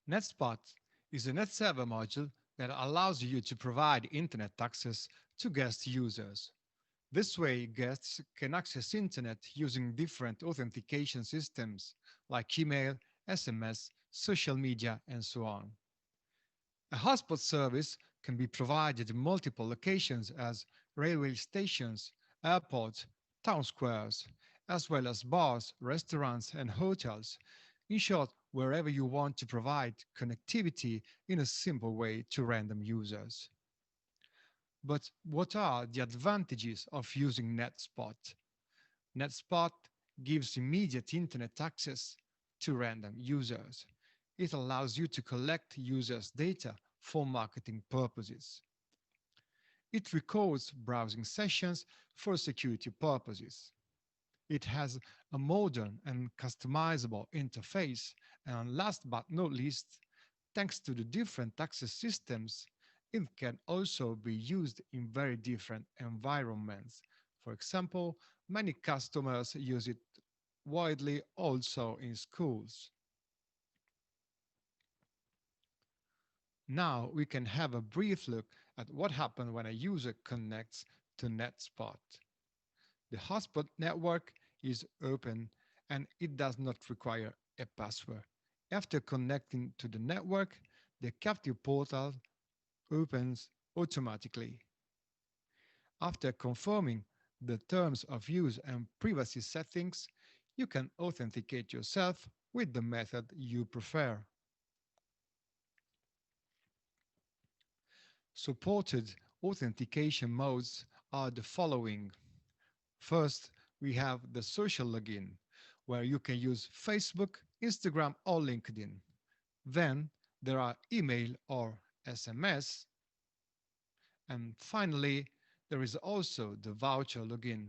Netspot is a net server module that allows you to provide internet access to guest users. This way, guests can access internet using different authentication systems like email, SMS, social media, and so on. A hotspot service can be provided in multiple locations as railway stations, airports, town squares, as well as bars, restaurants, and hotels. In short, wherever you want to provide connectivity in a simple way to random users. But what are the advantages of using NetSpot? NetSpot gives immediate internet access to random users. It allows you to collect users' data for marketing purposes. It records browsing sessions for security purposes. It has a modern and customizable interface. And last but not least, thanks to the different access systems, it can also be used in very different environments. For example, many customers use it widely also in schools. Now we can have a brief look at what happens when a user connects to NetSpot. The hotspot network is open and it does not require a password. After connecting to the network, the captive portal opens automatically. After confirming the terms of use and privacy settings, you can authenticate yourself with the method you prefer. Supported authentication modes are the following. First, we have the social login, where you can use Facebook, Instagram, or LinkedIn. Then there are email or SMS. And finally, there is also the voucher login.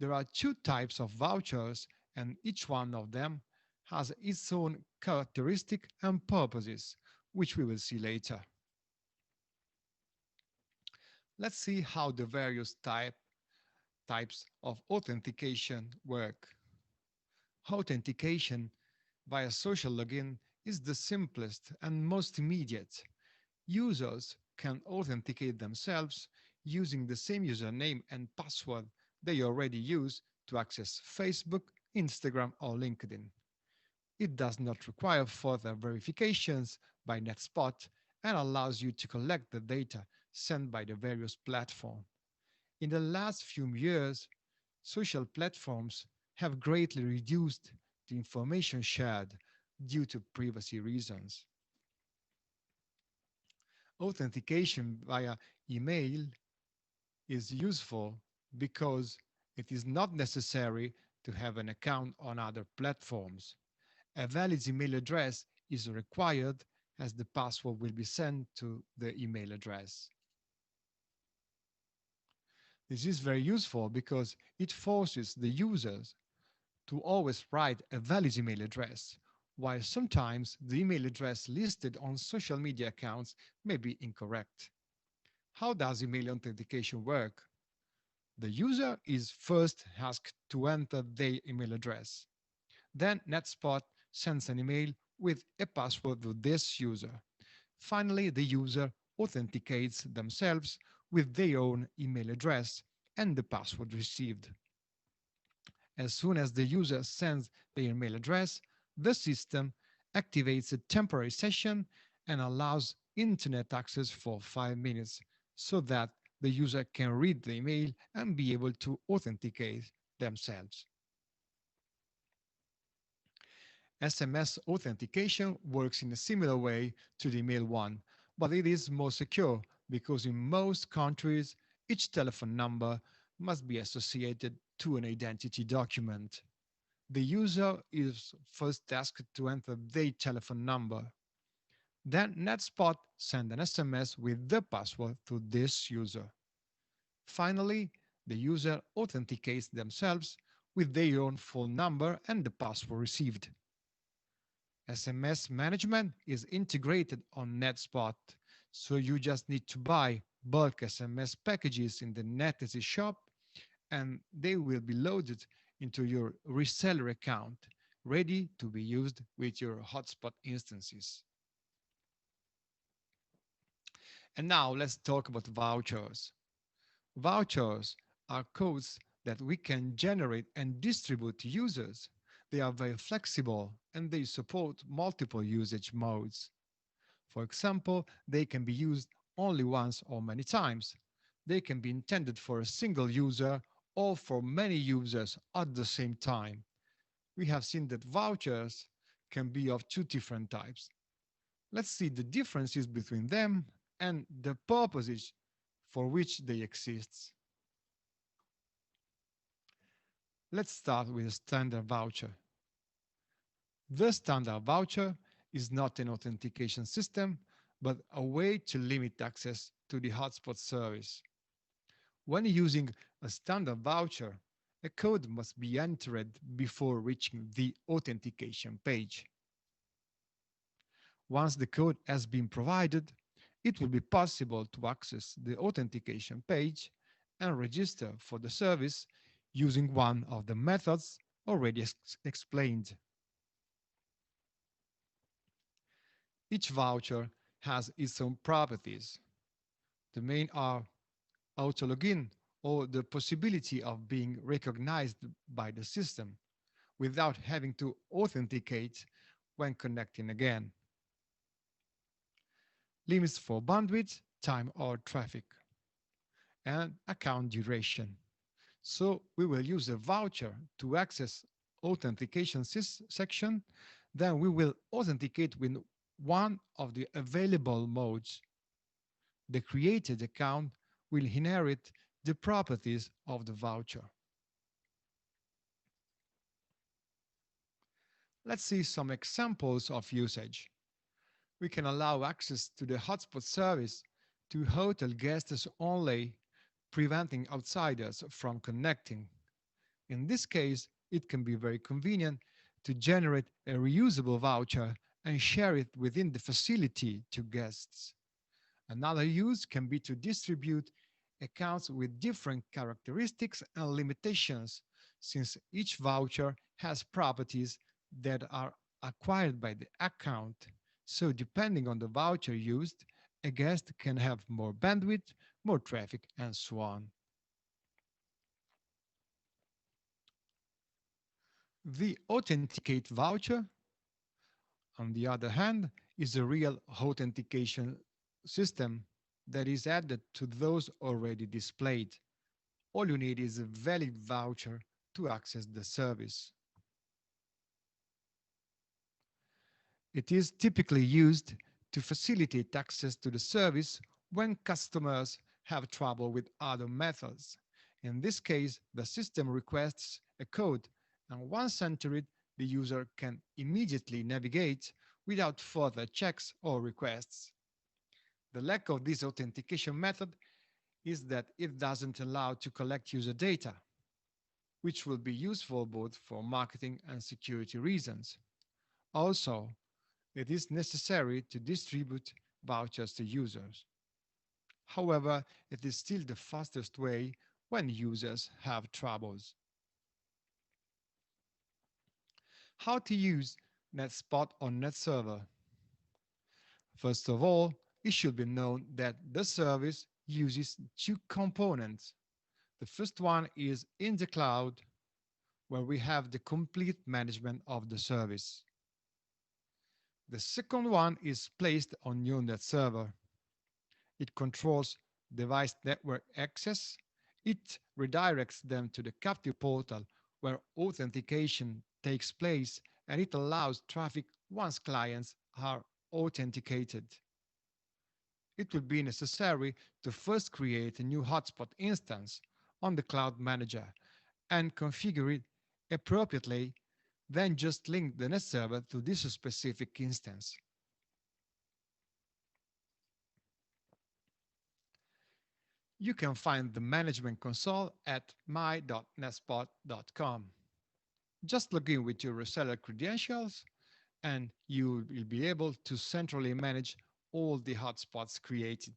There are two types of vouchers, and each one of them has its own characteristic and purposes, which we will see later. Let's see how the various types of authentication work. Authentication via social login is the simplest and most immediate. Users can authenticate themselves using the same username and password they already use to access Facebook, Instagram, or LinkedIn. It does not require further verifications by NetSpot and allows you to collect the data sent by the various platforms. In the last few years, social platforms have greatly reduced the information shared due to privacy reasons. Authentication via email is useful because it is not necessary to have an account on other platforms. A valid email address is required as the password will be sent to the email address. This is very useful because it forces the users to always write a valid email address, while sometimes the email address listed on social media accounts may be incorrect. How does email authentication work? The user is first asked to enter their email address. Then NetSpot sends an email with a password to this user. Finally, the user authenticates themselves with their own email address and the password received. As soon as the user sends their email address, the system activates a temporary session and allows internet access for 5 minutes so that the user can read the email and be able to authenticate themselves. SMS authentication works in a similar way to the email one, but it is more secure because in most countries, each telephone number must be associated to an identity document. The user is first asked to enter their telephone number. Then NetSpot sends an SMS with the password to this user. Finally, the user authenticates themselves with their own phone number and the password received. SMS management is integrated on NetSpot, so you just need to buy bulk SMS packages in the NetEasy shop and they will be loaded into your reseller account, ready to be used with your hotspot instances. And now let's talk about vouchers. Vouchers are codes that we can generate and distribute to users. They are very flexible and they support multiple usage modes. For example, they can be used only once or many times. They can be intended for a single user or for many users at the same time. We have seen that vouchers can be of two different types. Let's see the differences between them and the purposes for which they exist. Let's start with a standard voucher. The standard voucher is not an authentication system, but a way to limit access to the hotspot service. When using a standard voucher, a code must be entered before reaching the authentication page. Once the code has been provided, it will be possible to access the authentication page and register for the service using one of the methods already explained. Each voucher has its own properties. The main are auto login, or the possibility of being recognized by the system without having to authenticate when connecting again. Limits for bandwidth, time or traffic, and account duration. So we will use a voucher to access authentication section. Then we will authenticate with one of the available modes. The created account will inherit the properties of the voucher. Let's see some examples of usage. We can allow access to the hotspot service to hotel guests only, preventing outsiders from connecting. In this case, it can be very convenient to generate a reusable voucher and share it within the facility to guests. Another use can be to distribute accounts with different characteristics and limitations, since each voucher has properties that are acquired by the account. So depending on the voucher used, a guest can have more bandwidth, more traffic, and so on. The Authenticate voucher, on the other hand, is a real authentication system that is added to those already displayed. All you need is a valid voucher to access the service. It is typically used to facilitate access to the service when customers have trouble with other methods. In this case, the system requests a code, and once entered, the user can immediately navigate without further checks or requests. The lack of this authentication method is that it doesn't allow to collect user data, which will be useful both for marketing and security reasons. Also, it is necessary to distribute vouchers to users. However, it is still the fastest way when users have troubles. How to use Netspot on NetServer? First of all, it should be known that the service uses two components. The first one is in the cloud, where we have the complete management of the service. The second one is placed on your NetServer. It controls device network access. It redirects them to the captive portal where authentication takes place, and it allows traffic once clients are authenticated. It will be necessary to first create a new hotspot instance on the Cloud Manager and configure it appropriately, then just link the NetServer to this specific instance. You can find the management console at my.netspot.com. Just log in with your reseller credentials and you will be able to centrally manage all the hotspots created.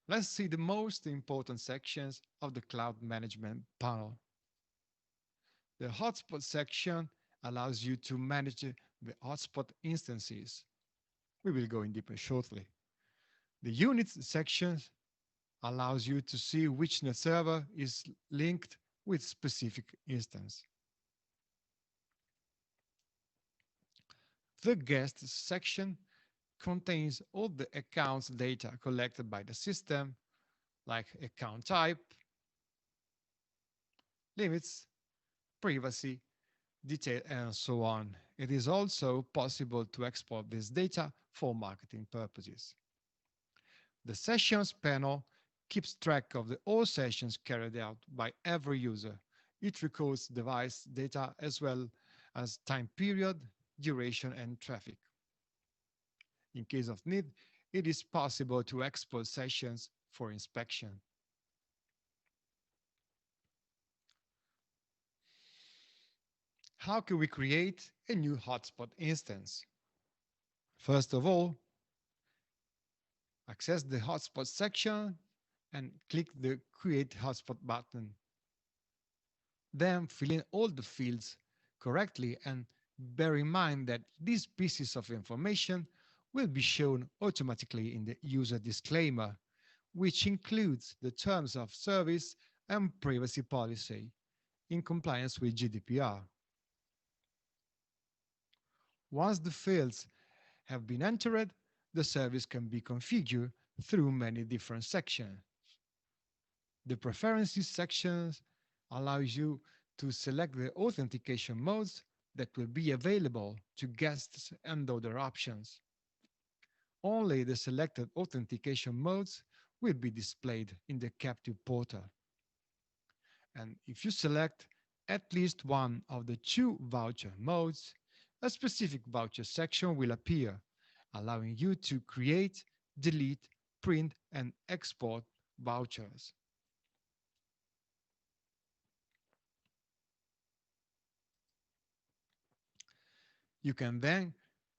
Let's see the most important sections of the cloud management panel. The hotspot section allows you to manage the hotspot instances. We will go in deeper shortly. The units section allows you to see which net server is linked with specific instance. The guest section contains all the accounts data collected by the system, like account type, limits, privacy, detail, and so on. It is also possible to export this data for marketing purposes. The Sessions panel keeps track of all sessions carried out by every user. It records device data as well as time period, duration, and traffic. In case of need, it is possible to export sessions for inspection. How can we create a new hotspot instance? First of all, access the hotspot section and click the Create Hotspot button. Then fill in all the fields correctly and bear in mind that these pieces of information will be shown automatically in the user disclaimer, which includes the terms of service and privacy policy in compliance with GDPR. Once the fields have been entered, the service can be configured through many different sections. The Preferences section allows you to select the authentication modes that will be available to guests and other options. Only the selected authentication modes will be displayed in the captive portal. And if you select at least one of the two voucher modes, a specific voucher section will appear, allowing you to create, delete, print, and export vouchers. You can then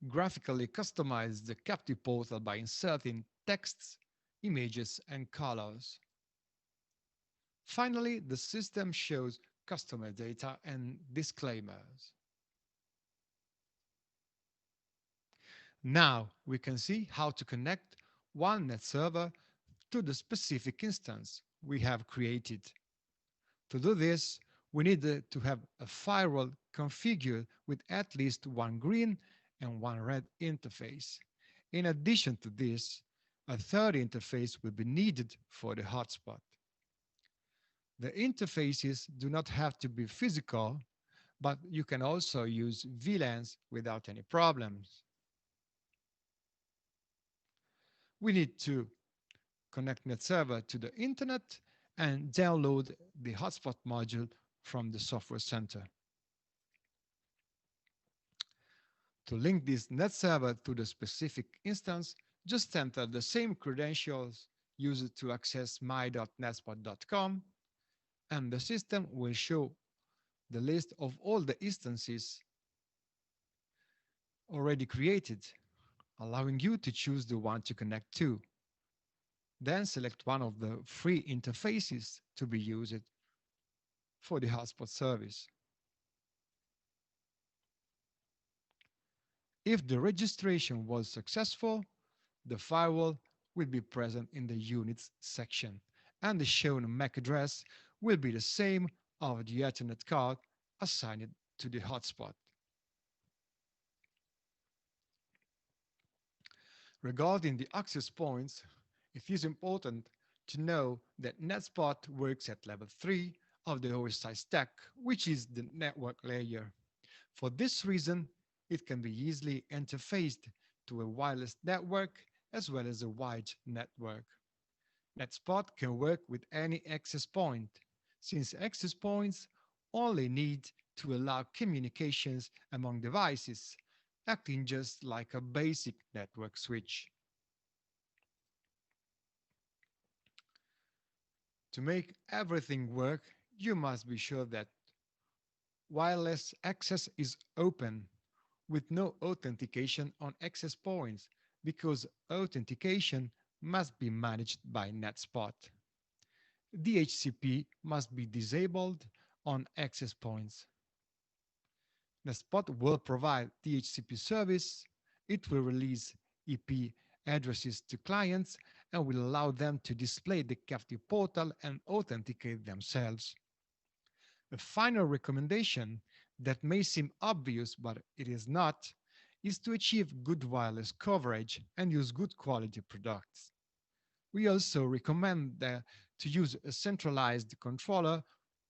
graphically customize the captive portal by inserting texts, images, and colors. Finally, the system shows customer data and disclaimers. Now we can see how to connect one net server to the specific instance we have created. To do this, we need to have a firewall configured with at least one green and one red interface. In addition to this, a third interface will be needed for the hotspot. The interfaces do not have to be physical, but you can also use VLANs without any problems. We need to connect NetServer to the internet and download the hotspot module from the software center. To link this NetServer to the specific instance, just enter the same credentials used to access my.netspot.com, and the system will show the list of all the instances already created, allowing you to choose the one to connect to. Then select one of the free interfaces to be used for the hotspot service. If the registration was successful, the firewall will be present in the Units section, and the shown MAC address will be the same of the Ethernet card assigned to the hotspot. Regarding the access points, it is important to know that NetSpot works at level 3 of the OSI stack, which is the network layer. For this reason, it can be easily interfaced to a wireless network as well as a wide network. NetSpot can work with any access point, since access points only need to allow communications among devices, acting just like a basic network switch. To make everything work, you must be sure that wireless access is open with no authentication on access points, because authentication must be managed by NetSpot. DHCP must be disabled on access points. NetSpot will provide DHCP service. It will release IP addresses to clients and will allow them to display the captive portal and authenticate themselves. A final recommendation that may seem obvious but it is not is to achieve good wireless coverage and use good quality products. We also recommend to use a centralized controller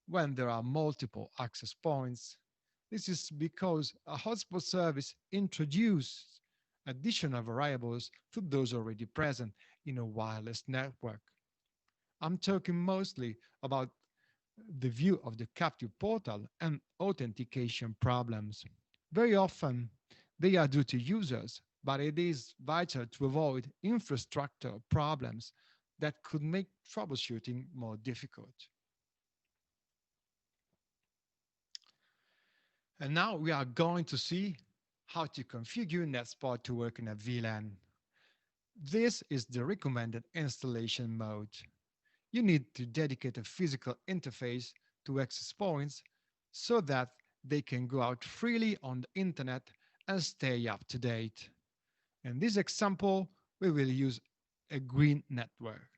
when there are multiple access points. This is because a hotspot service introduces additional variables to those already present in a wireless network. I'm talking mostly about the view of the captive portal and authentication problems. Very often, they are due to users, but it is vital to avoid infrastructure problems that could make troubleshooting more difficult. And now we are going to see how to configure Netspot to work in a VLAN. This is the recommended installation mode. You need to dedicate a physical interface to access points so that they can go out freely on the internet and stay up to date. In this example, we will use a green network.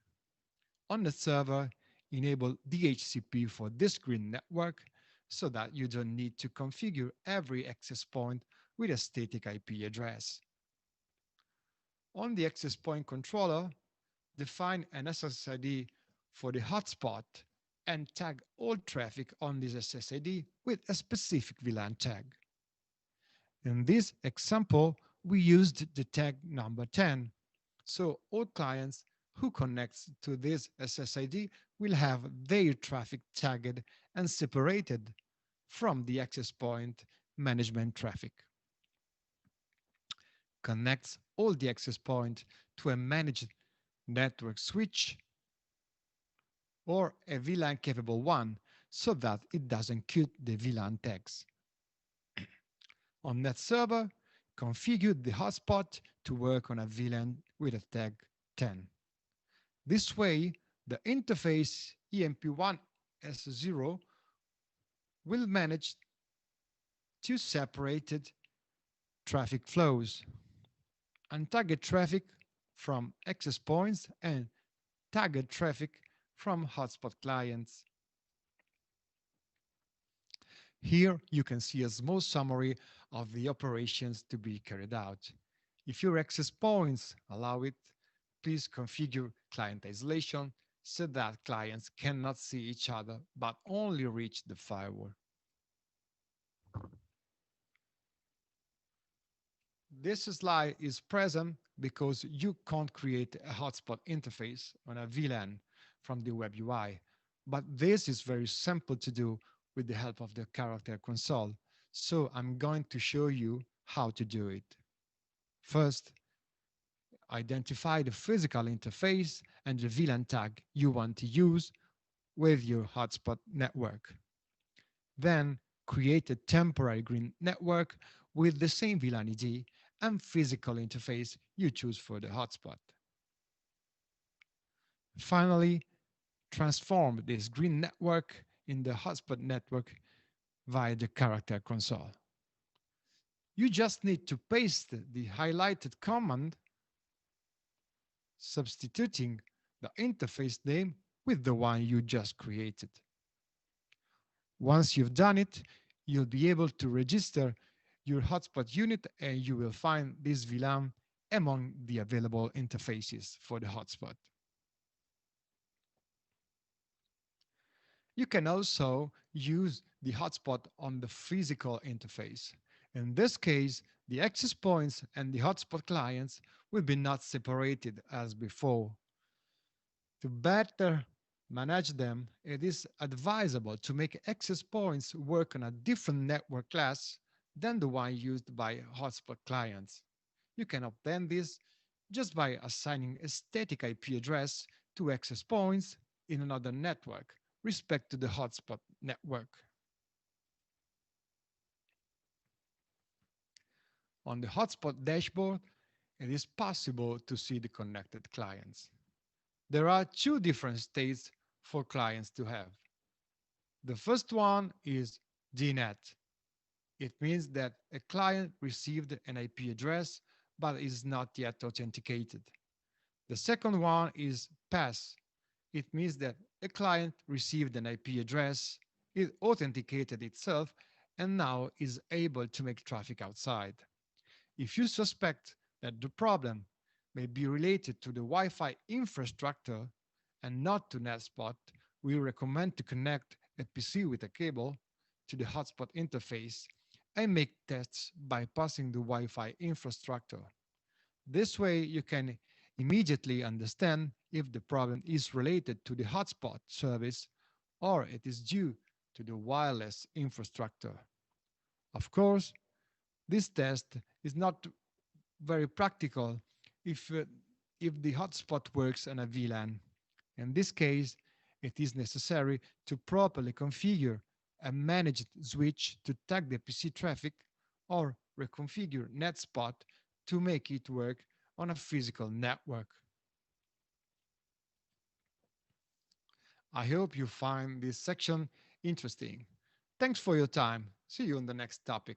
On the server, enable DHCP for this green network so that you don't need to configure every access point with a static IP address. On the access point controller, define an SSID for the hotspot and tag all traffic on this SSID with a specific VLAN tag. In this example, we used the tag number 10, so all clients who connects to this SSID will have their traffic tagged and separated from the access point management traffic. Connects all the access point to a managed network switch or a VLAN capable one so that it doesn't queue the VLAN tags. On that server, configure the hotspot to work on a VLAN with a tag 10. This way, the interface EMP1S0 will manage two separated traffic flows, untagged traffic from access points and tagged traffic from hotspot clients. Here you can see a small summary of the operations to be carried out. If your access points allow it, please configure client isolation so that clients cannot see each other but only reach the firewall. This slide is present because you can't create a hotspot interface on a VLAN from the web UI, but this is very simple to do with the help of the character console. So I'm going to show you how to do it. First, identify the physical interface and the VLAN tag you want to use with your hotspot network. Then create a temporary green network with the same VLAN ID and physical interface you choose for the hotspot. Finally, transform this green network in the hotspot network via the character console. You just need to paste the highlighted command, substituting the interface name with the one you just created. Once you've done it, you'll be able to register your hotspot unit and you will find this VLAN among the available interfaces for the hotspot. You can also use the hotspot on the physical interface. In this case, the access points and the hotspot clients will be not separated as before. To better manage them, it is advisable to make access points work on a different network class than the one used by hotspot clients. You can obtain this just by assigning a static IP address to access points in another network, respect to the hotspot network. On the hotspot dashboard, it is possible to see the connected clients. There are two different states for clients to have. The first one is DNet. It means that a client received an IP address but is not yet authenticated. The second one is pass. It means that a client received an IP address, it authenticated itself, and now is able to make traffic outside. If you suspect that the problem may be related to the Wi Fi infrastructure and not to Netspot, we recommend to connect a PC with a cable to the hotspot interface and make tests bypassing the Wi Fi infrastructure. This way, you can immediately understand if the problem is related to the hotspot service or it is due to the wireless infrastructure. Of course, this test is not very practical if, uh, if the hotspot works on a VLAN. In this case, it is necessary to properly configure a managed switch to tag the PC traffic or reconfigure Netspot to make it work on a physical network. I hope you find this section interesting. Thanks for your time. See you on the next topic.